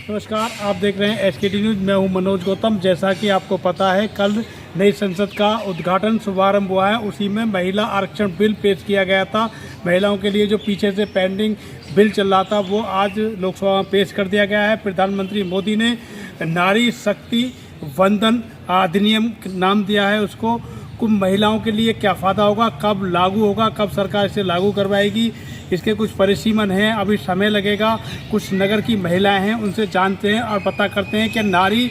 नमस्कार, आप देख रहे हैं एसकेटी न्यूज़। मैं हूं मनोज गौतम। जैसा कि आपको पता है, कल नई संसद का उद्घाटन शुभारंभ हुआ है। उसी में महिला आरक्षण बिल पेश किया गया था। महिलाओं के लिए जो पीछे से पेंडिंग बिल चल रहा था, वो आज लोकसभा में पेश कर दिया गया है। प्रधानमंत्री मोदी ने नारी शक्ति वंदन अधिनियम नाम दिया है उसको। कुछ महिलाओं के लिए क्या फ़ायदा होगा, कब लागू होगा, कब सरकार इसे लागू करवाएगी, इसके कुछ परिसीमन हैं, अभी समय लगेगा। कुछ नगर की महिलाएं हैं, उनसे जानते हैं और पता करते हैं कि नारी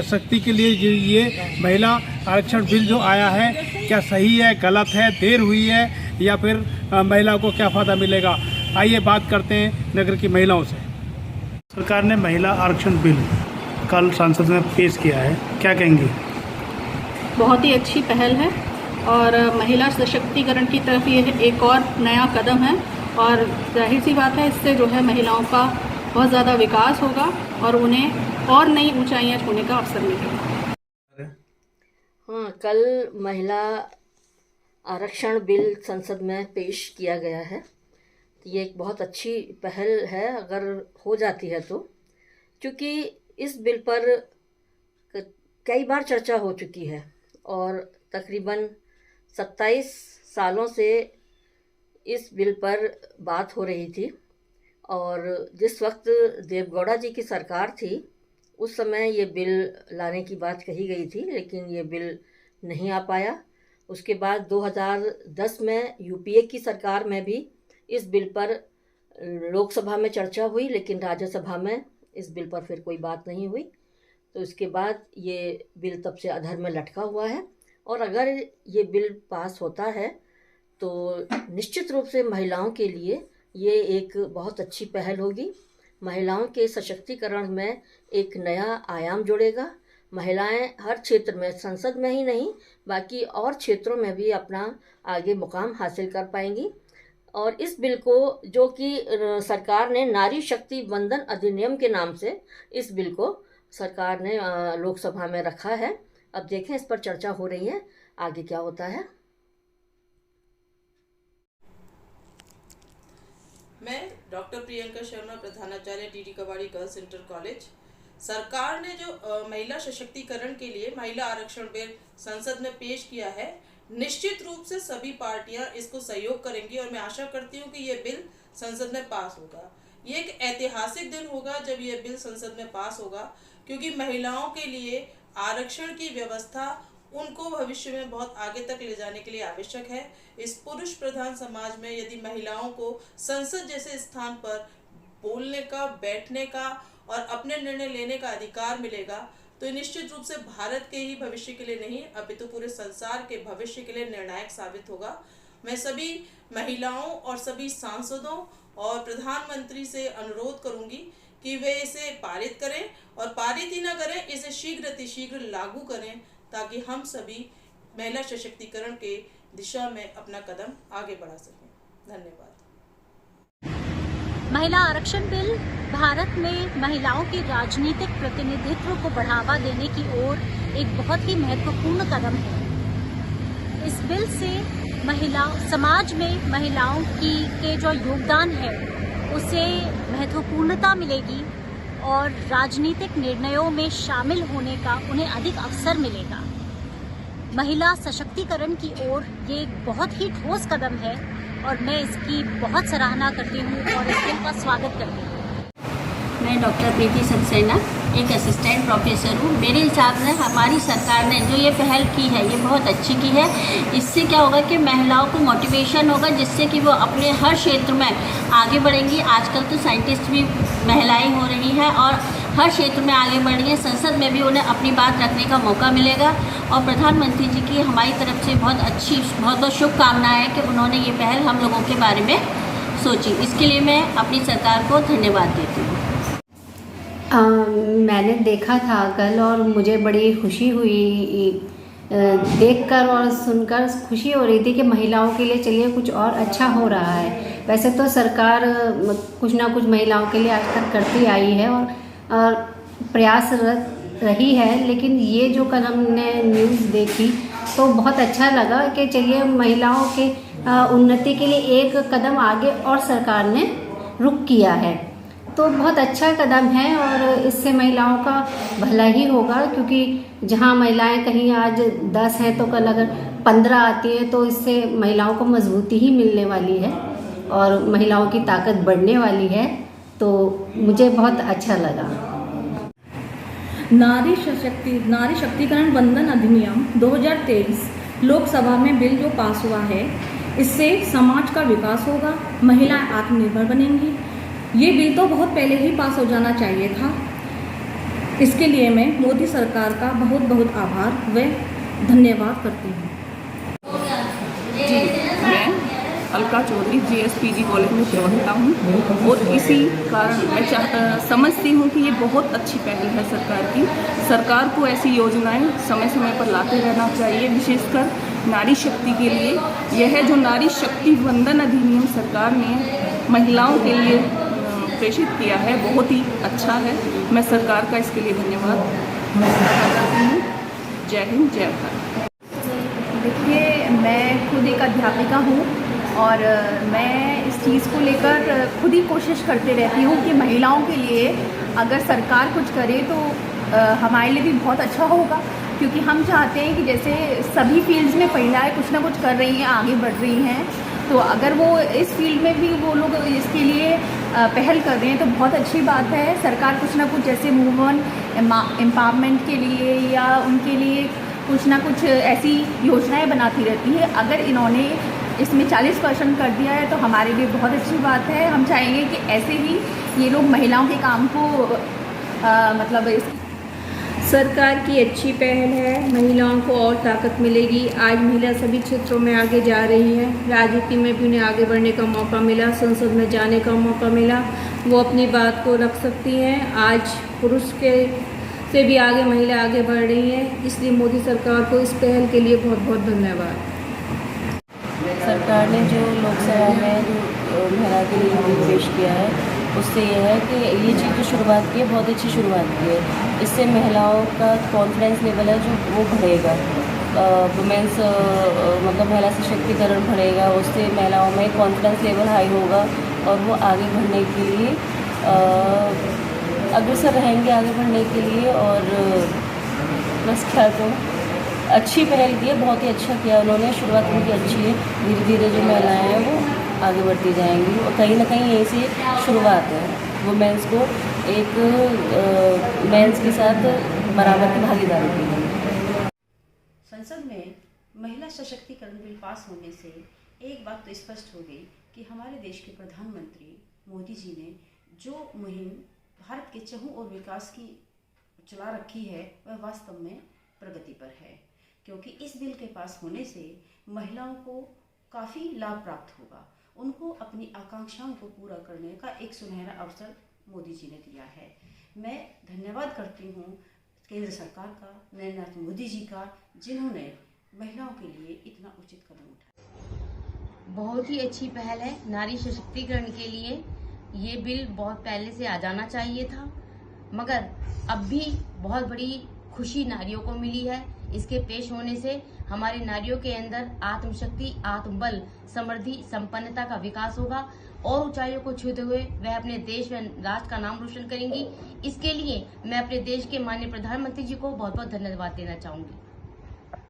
शक्ति के लिए ये महिला आरक्षण बिल जो आया है, क्या सही है, गलत है, देर हुई है, या फिर महिलाओं को क्या फ़ायदा मिलेगा। आइए बात करते हैं नगर की महिलाओं से। सरकार ने महिला आरक्षण बिल कल संसद में पेश किया है, क्या कहेंगे? बहुत ही अच्छी पहल है और महिला सशक्तिकरण की तरफ ये एक और नया कदम है और जाहिर सी बात है, इससे जो है महिलाओं का बहुत ज़्यादा विकास होगा और उन्हें और नई ऊंचाइयां छूने का अवसर मिलेगा। हाँ, कल महिला आरक्षण बिल संसद में पेश किया गया है। ये एक बहुत अच्छी पहल है अगर हो जाती है तो, क्योंकि इस बिल पर कई बार चर्चा हो चुकी है और तकरीबन 27 सालों से इस बिल पर बात हो रही थी। और जिस वक्त देवगौड़ा जी की सरकार थी, उस समय ये बिल लाने की बात कही गई थी, लेकिन ये बिल नहीं आ पाया। उसके बाद 2010 में यूपीए की सरकार में भी इस बिल पर लोकसभा में चर्चा हुई, लेकिन राज्यसभा में इस बिल पर फिर कोई बात नहीं हुई। तो इसके बाद ये बिल तब से अधर में लटका हुआ है और अगर ये बिल पास होता है तो निश्चित रूप से महिलाओं के लिए ये एक बहुत अच्छी पहल होगी। महिलाओं के सशक्तिकरण में एक नया आयाम जुड़ेगा। महिलाएं हर क्षेत्र में, संसद में ही नहीं बाकी और क्षेत्रों में भी अपना आगे मुकाम हासिल कर पाएंगी। और इस बिल को, जो कि सरकार ने नारी शक्ति वंदन अधिनियम के नाम से इस बिल को सरकार ने लोकसभा में रखा है। अब देखें, इस पर चर्चा हो रही है, आगे क्या होता है। मैं डॉक्टर प्रियंका शर्मा, प्रधानाचार्य DD kavadi girls inter college. सरकार ने जो महिला सशक्तिकरण के लिए महिला आरक्षण बिल संसद में पेश किया है, निश्चित रूप से सभी पार्टियां इसको सहयोग करेंगी और मैं आशा करती हूं कि ये बिल संसद में पास होगा। ये एक ऐतिहासिक दिन होगा जब ये बिल संसद में पास होगा, क्योंकि महिलाओं के लिए आरक्षण की व्यवस्था उनको भविष्य में बहुत आगे तक ले जाने के लिए आवश्यक है। इस पुरुष प्रधान समाज में यदि महिलाओं को संसद जैसे स्थान पर बोलने का, बैठने का और अपने निर्णय लेने का अधिकार मिलेगा, तो निश्चित रूप से भारत के ही भविष्य के लिए नहीं, अपितु पूरे संसार के भविष्य के लिए निर्णायक साबित होगा। मैं सभी महिलाओं और सभी सांसदों और प्रधानमंत्री से अनुरोध करूंगी कि वे इसे पारित करें और पारित ही न करें, इसे शीघ्र लागू करें, ताकि हम सभी महिला सशक्तिकरण के दिशा में अपना कदम आगे बढ़ा सकें। धन्यवाद। महिला आरक्षण बिल भारत में महिलाओं के राजनीतिक प्रतिनिधित्व को बढ़ावा देने की ओर एक बहुत ही महत्वपूर्ण कदम है। इस बिल से समाज में महिलाओं के जो योगदान है उसे महत्वपूर्णता मिलेगी और राजनीतिक निर्णयों में शामिल होने का उन्हें अधिक अवसर मिलेगा। महिला सशक्तिकरण की ओर ये एक बहुत ही ठोस कदम है और मैं इसकी बहुत सराहना करती हूँ और इस बिल का स्वागत करती हूँ। मैं डॉक्टर प्रीति सक्सेना, एक असिस्टेंट प्रोफेसर हूँ। मेरे हिसाब से हमारी सरकार ने जो ये पहल की है, ये बहुत अच्छी की है। इससे क्या होगा कि महिलाओं को मोटिवेशन होगा, जिससे कि वो अपने हर क्षेत्र में आगे बढ़ेंगी। आजकल तो साइंटिस्ट भी महिलाएं हो रही हैं और हर क्षेत्र में आगे बढ़ रही हैं। संसद में भी उन्हें अपनी बात रखने का मौका मिलेगा और प्रधानमंत्री जी की हमारी तरफ से बहुत शुभकामनाएँ कि उन्होंने ये पहल हम लोगों के बारे में सोची। इसके लिए मैं अपनी सरकार को धन्यवाद देती हूँ। मैंने देखा था कल और मुझे बड़ी खुशी हुई देखकर और सुनकर। खुशी हो रही थी कि महिलाओं के लिए चलिए कुछ और अच्छा हो रहा है। वैसे तो सरकार कुछ ना कुछ महिलाओं के लिए आज तक करती आई है और प्रयासरत रही है, लेकिन ये जो कल हमने न्यूज़ देखी तो बहुत अच्छा लगा कि चलिए महिलाओं के उन्नति के लिए एक कदम आगे और सरकार ने रुख किया है। तो बहुत अच्छा कदम है और इससे महिलाओं का भला ही होगा, क्योंकि जहां महिलाएं कहीं आज 10 हैं तो कल अगर 15 आती हैं तो इससे महिलाओं को मजबूती ही मिलने वाली है और महिलाओं की ताकत बढ़ने वाली है। तो मुझे बहुत अच्छा लगा। नारी शक्तिकरण वंदन अधिनियम 2023 लोकसभा में बिल जो पास हुआ है, इससे समाज का विकास होगा, महिलाएं आत्मनिर्भर बनेंगी। ये बिल तो बहुत पहले ही पास हो जाना चाहिए था। इसके लिए मैं मोदी सरकार का बहुत बहुत आभार व धन्यवाद करती हूँ। जी, मैं अलका चौधरी GSPG कॉलेज में प्रवक्ता हूँ और इसी कारण मैं समझती हूँ कि ये बहुत अच्छी पहल है सरकार की। सरकार को ऐसी योजनाएं समय समय पर लाते रहना चाहिए, विशेषकर नारी शक्ति के लिए। यह जो नारी शक्ति वंदन अधिनियम सरकार ने महिलाओं के लिए प्रेषित किया है, बहुत ही अच्छा है। मैं सरकार का इसके लिए धन्यवाद करती हूँ। जय हिंद, जय भारत। देखिए, मैं खुद एक अध्यापिका हूँ और मैं इस चीज़ को लेकर खुद ही कोशिश करते रहती हूँ कि महिलाओं के लिए अगर सरकार कुछ करे तो हमारे लिए भी बहुत अच्छा होगा, क्योंकि हम चाहते हैं कि जैसे सभी फील्ड्स में महिलाएं कुछ ना कुछ कर रही हैं, आगे बढ़ रही हैं, तो अगर वो इस फील्ड में भी वो लोग इसके लिए पहल कर रहे हैं तो बहुत अच्छी बात है। सरकार कुछ ना कुछ जैसे वुमेन एम्पावरमेंट के लिए या उनके लिए कुछ ना कुछ ऐसी योजनाएं बनाती रहती है। अगर इन्होंने इसमें 40% कर दिया है तो हमारे लिए बहुत अच्छी बात है। हम चाहेंगे कि ऐसे ही ये लोग महिलाओं के काम को सरकार की अच्छी पहल है, महिलाओं को और ताकत मिलेगी। आज महिला सभी क्षेत्रों में आगे जा रही है, राजनीति में भी उन्हें आगे बढ़ने का मौका मिला, संसद में जाने का मौका मिला, वो अपनी बात को रख सकती हैं। आज पुरुष से भी आगे महिला आगे बढ़ रही हैं, इसलिए मोदी सरकार को इस पहल के लिए बहुत बहुत धन्यवाद। सरकार ने जो लोकसभा में जो महिला के लिए बिल पेश किया है, उससे यह है कि ये चीज़ जो शुरुआत की है, बहुत अच्छी शुरुआत की है। इससे महिलाओं का कॉन्फिडेंस लेवल है जो वो बढ़ेगा, वुमेंस महिला सशक्तिकरण बढ़ेगा, उससे महिलाओं में कॉन्फिडेंस लेवल हाई होगा और वो आगे बढ़ने के लिए अग्रसर रहेंगे, आगे बढ़ने के लिए। और बस क्या तो अच्छी पहल की है, बहुत ही अच्छा किया उन्होंने, शुरुआत उनकी अच्छी है। धीरे धीरे जो महिलाएं हैं वो आगे बढ़ती जाएंगी और कहीं ना कहीं यही से शुरुआत है वुमेन्स को एक मेंस के साथ बराबर की भागीदारी की। संसद में महिला सशक्तिकरण बिल पास होने से एक बात तो स्पष्ट हो गई कि हमारे देश के प्रधानमंत्री मोदी जी ने जो मुहिम भारत के चहुं और विकास की चला रखी है, वह वास्तव में प्रगति पर है, क्योंकि इस बिल के पास होने से महिलाओं को काफ़ी लाभ प्राप्त होगा। उनको अपनी आकांक्षाओं को पूरा करने का एक सुनहरा अवसर मोदी जी ने दिया है। मैं धन्यवाद करती हूँ केंद्र सरकार का, नरेंद्र मोदी जी का, जिन्होंने महिलाओं के लिए इतना उचित कदम उठाया। बहुत ही अच्छी पहल है नारी सशक्तिकरण के लिए। ये बिल बहुत पहले से आ जाना चाहिए था, मगर अब भी बहुत बड़ी खुशी नारियों को मिली है। इसके पेश होने से हमारे नारियों के अंदर आत्मशक्ति, आत्मबल, समृद्धि, संपन्नता का विकास होगा और ऊंचाइयों को छूते हुए वह अपने देश व राष्ट्र का नाम रोशन करेंगी। इसके लिए मैं अपने देश के माननीय प्रधानमंत्री जी को बहुत बहुत धन्यवाद देना चाहूंगी।